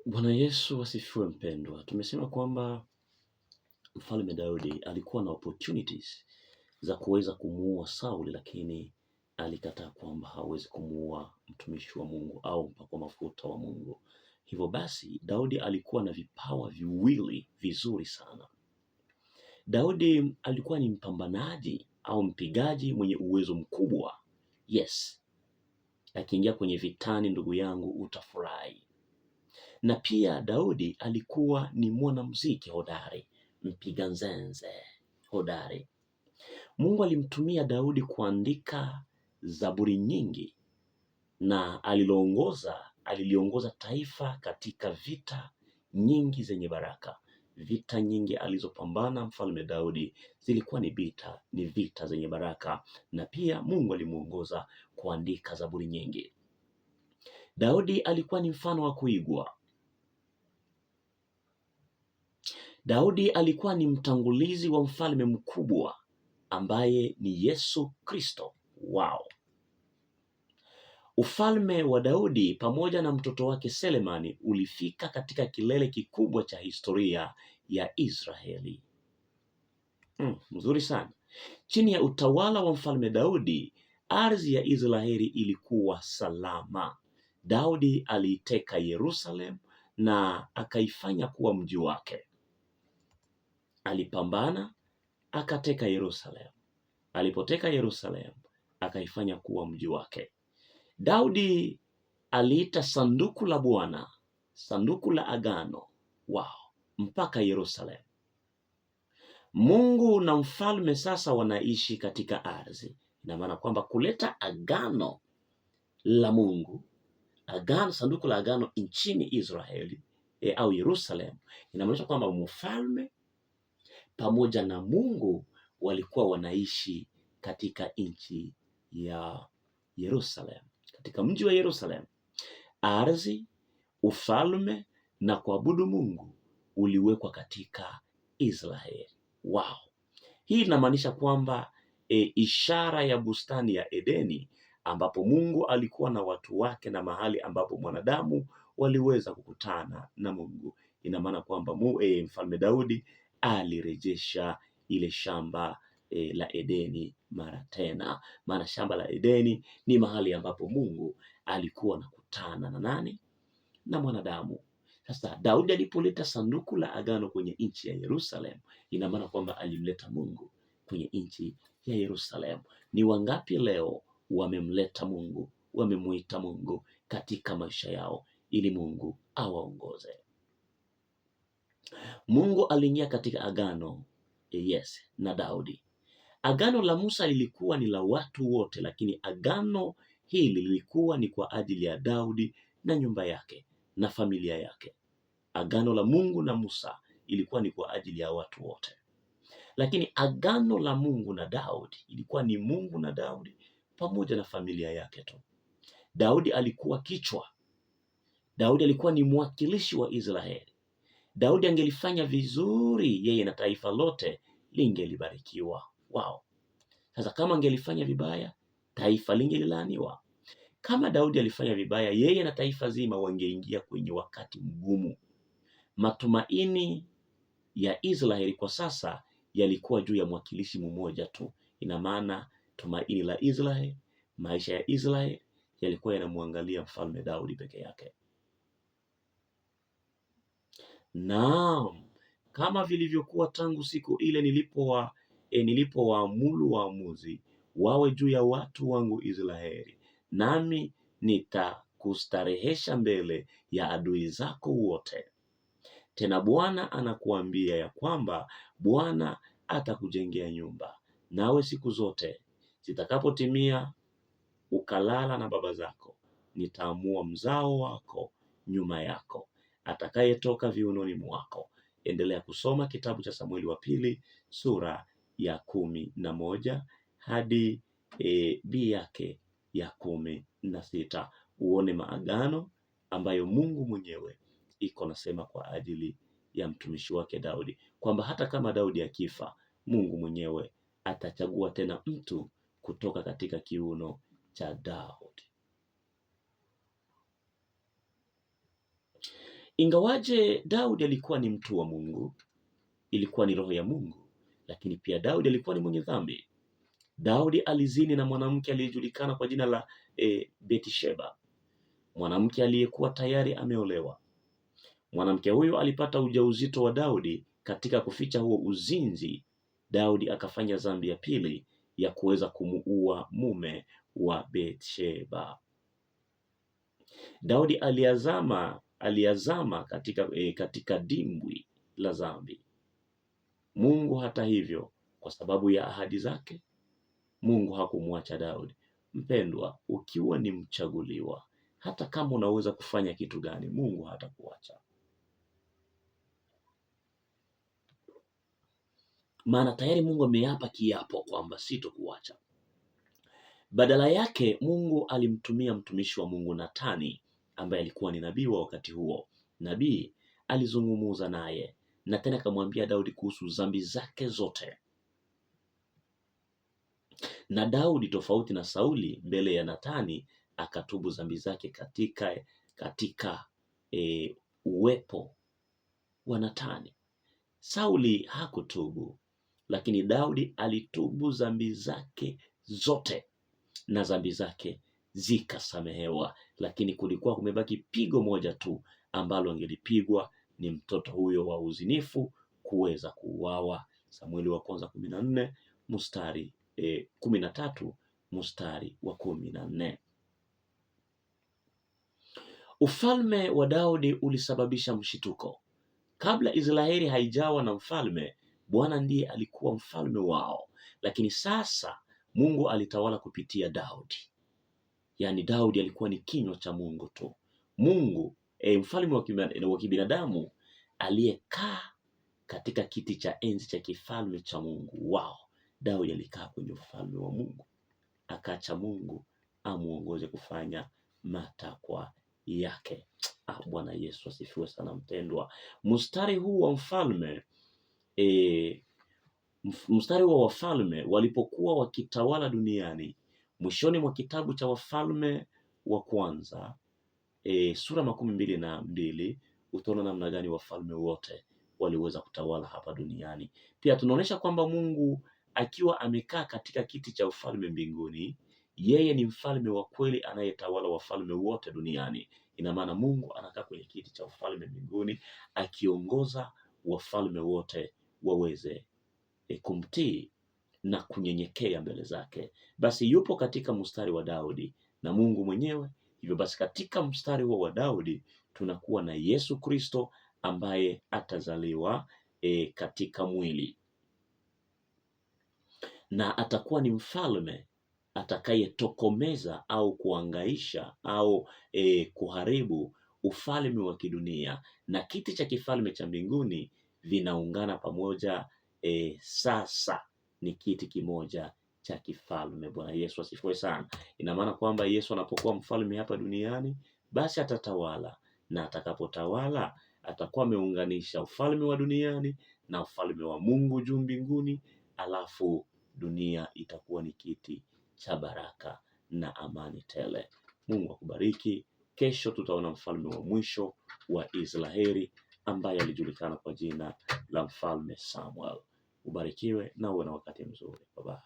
Bwana Yesu asifiwe mpendwa. Tumesema kwamba Mfalme Daudi alikuwa na opportunities za kuweza kumuua Sauli, lakini alikataa kwamba hawezi kumuua mtumishi wa Mungu au mpakwa mafuta wa Mungu. Hivyo basi Daudi alikuwa na vipawa viwili vizuri sana. Daudi alikuwa ni mpambanaji au mpigaji mwenye uwezo mkubwa. Yes. Akiingia kwenye vitani, ndugu yangu, utafurahi. Na pia Daudi alikuwa ni mwanamuziki hodari, mpiga nzenze hodari. Mungu alimtumia Daudi kuandika zaburi nyingi na aliliongoza taifa katika vita nyingi zenye baraka. Vita nyingi alizopambana Mfalme Daudi zilikuwa ni vita zenye baraka, na pia Mungu alimuongoza kuandika zaburi nyingi. Daudi alikuwa ni mfano wa kuigwa. Daudi alikuwa ni mtangulizi wa mfalme mkubwa ambaye ni Yesu Kristo. Wow. Ufalme wa Daudi pamoja na mtoto wake Selemani ulifika katika kilele kikubwa cha historia ya Israeli. Mzuri sana. Chini ya utawala wa mfalme Daudi, ardhi ya Israeli ilikuwa salama. Daudi aliiteka Yerusalemu na akaifanya kuwa mji wake. Alipambana akateka Yerusalemu. Alipoteka Yerusalemu akaifanya kuwa mji wake. Daudi aliita sanduku la Bwana, sanduku la agano, mpaka Yerusalemu. Mungu na mfalme sasa wanaishi katika ardhi. Ina maana kwamba kuleta agano la Mungu, sanduku la agano nchini Israeli au Yerusalemu, inamaanisha kwamba mfalme pamoja na Mungu walikuwa wanaishi katika nchi ya Yerusalemu, katika mji wa Yerusalemu. Ardhi, ufalme na kuabudu Mungu uliwekwa katika Israeli. Wow. Hii inamaanisha kwamba ishara ya bustani ya Edeni ambapo Mungu alikuwa na watu wake na mahali ambapo mwanadamu waliweza kukutana na Mungu. Ina maana kwamba Mfalme Daudi alirejesha ile shamba la Edeni mara tena. Maana shamba la Edeni ni mahali ambapo Mungu alikuwa anakutana na nani? Na mwanadamu. Sasa Daudi alipoleta sanduku la agano kwenye nchi ya Yerusalemu, ina maana kwamba alimleta Mungu kwenye nchi ya Yerusalemu. Ni wangapi leo wamemleta Mungu, wamemuita Mungu katika maisha yao ili Mungu awaongoze? Mungu aliingia katika agano na Daudi. Agano la Musa lilikuwa ni la watu wote, lakini agano hili lilikuwa ni kwa ajili ya Daudi na nyumba yake na familia yake. Agano la Mungu na Musa ilikuwa ni kwa ajili ya watu wote, lakini agano la Mungu na Daudi ilikuwa ni Mungu na Daudi pamoja na familia yake tu. Daudi alikuwa kichwa. Daudi alikuwa ni mwakilishi wa Israeli. Daudi angelifanya vizuri, yeye na taifa lote lingelibarikiwa. Wow. Sasa kama angelifanya vibaya, taifa lingelilaaniwa. Kama Daudi alifanya vibaya, yeye na taifa zima wangeingia kwenye wakati mgumu. Matumaini ya Israeli kwa sasa yalikuwa juu ya mwakilishi mmoja tu. Ina maana tumaini la Israeli, maisha ya Israeli yalikuwa yanamwangalia mfalme Daudi peke yake. Naam, kama vilivyokuwa tangu siku ile nilipowaamuru waamuzi wawe juu ya watu wangu Israeli, nami nitakustarehesha mbele ya adui zako wote. Tena Bwana anakuambia ya kwamba Bwana atakujengea nyumba, nawe siku zote zitakapotimia ukalala na baba zako, nitaamua mzao wako nyuma yako, atakayetoka viunoni mwako. Endelea kusoma kitabu cha Samueli wa pili sura ya 11 hadi b yake ya 16, uone maagano ambayo Mungu mwenyewe iko nasema kwa ajili ya mtumishi wake Daudi, kwamba hata kama Daudi akifa, Mungu mwenyewe atachagua tena mtu kutoka katika kiuno cha Daudi. Ingawaje Daudi alikuwa ni mtu wa Mungu, ilikuwa ni roho ya Mungu, lakini pia Daudi alikuwa ni mwenye dhambi. Daudi alizini na mwanamke aliyejulikana kwa jina la Betisheba, mwanamke aliyekuwa tayari ameolewa. Mwanamke huyo alipata ujauzito wa Daudi. Katika kuficha huo uzinzi, Daudi akafanya dhambi ya pili ya kuweza kumuua mume wa Betsheba. Daudi aliazama katika dimbwi la dhambi. Mungu hata hivyo, kwa sababu ya ahadi zake, Mungu hakumwacha Daudi. Mpendwa, ukiwa ni mchaguliwa, hata kama unaweza kufanya kitu gani, Mungu hatakuacha. Maana tayari Mungu ameapa kiapo kwamba sitokuacha. Badala yake Mungu alimtumia mtumishi wa Mungu Nathani, ambaye alikuwa ni nabii wa wakati huo. Nabii alizungumza naye na tena akamwambia Daudi kuhusu dhambi zake zote. Na Daudi, tofauti na Sauli, mbele ya Nathani akatubu dhambi zake katika uwepo wa Nathani. Sauli hakutubu, lakini Daudi alitubu dhambi zake zote na dhambi zake zikasamehewa. Lakini kulikuwa kumebaki pigo moja tu ambalo angelipigwa, ni mtoto huyo wa uzinifu kuweza kuuawa. Samueli wa kwanza 14 mstari 13 mstari wa 14. Ufalme wa Daudi ulisababisha mshituko. Kabla Israeli haijawa na mfalme, Bwana ndiye alikuwa mfalme wao. Lakini sasa Mungu alitawala kupitia Daudi. Yaani Daudi alikuwa ni kinywa cha Mungu tu. Mungu, mfalme wa kibinadamu aliyekaa katika kiti cha enzi cha kifalme cha Mungu wao. Daudi alikaa kwenye ufalme wa Mungu, akacha Mungu amuongoze kufanya matakwa yake. Bwana Yesu asifiwe sana mpendwa. Mstari huu wa wafalme walipokuwa wakitawala duniani, mwishoni mwa kitabu cha Wafalme wa kwanza sura 22, utaona namna gani wafalme wote waliweza kutawala hapa duniani. Pia tunaonyesha kwamba Mungu akiwa amekaa katika kiti cha ufalme mbinguni, yeye ni mfalme wa kweli anayetawala wafalme wote duniani. Ina maana Mungu anakaa kwenye kiti cha ufalme mbinguni akiongoza wafalme wote waweze kumtii na kunyenyekea mbele zake. Basi yupo katika mstari wa Daudi na Mungu mwenyewe. Hivyo basi katika mstari huo wa Daudi tunakuwa na Yesu Kristo ambaye atazaliwa katika mwili, na atakuwa ni mfalme atakayetokomeza au kuangaisha au kuharibu ufalme wa kidunia, na kiti cha kifalme cha mbinguni vinaungana pamoja. Sasa ni kiti kimoja cha kifalme. Bwana Yesu asifiwe sana. Ina maana kwamba Yesu anapokuwa mfalme hapa duniani, basi atatawala, na atakapotawala atakuwa ameunganisha ufalme wa duniani na ufalme wa Mungu juu mbinguni, alafu dunia itakuwa ni kiti cha baraka na amani tele. Mungu akubariki. Kesho tutaona mfalme wa mwisho wa Israeli ambaye alijulikana kwa jina la mfalme Samuel. Ubarikiwe na uwe na wakati mzuri. Bye bye.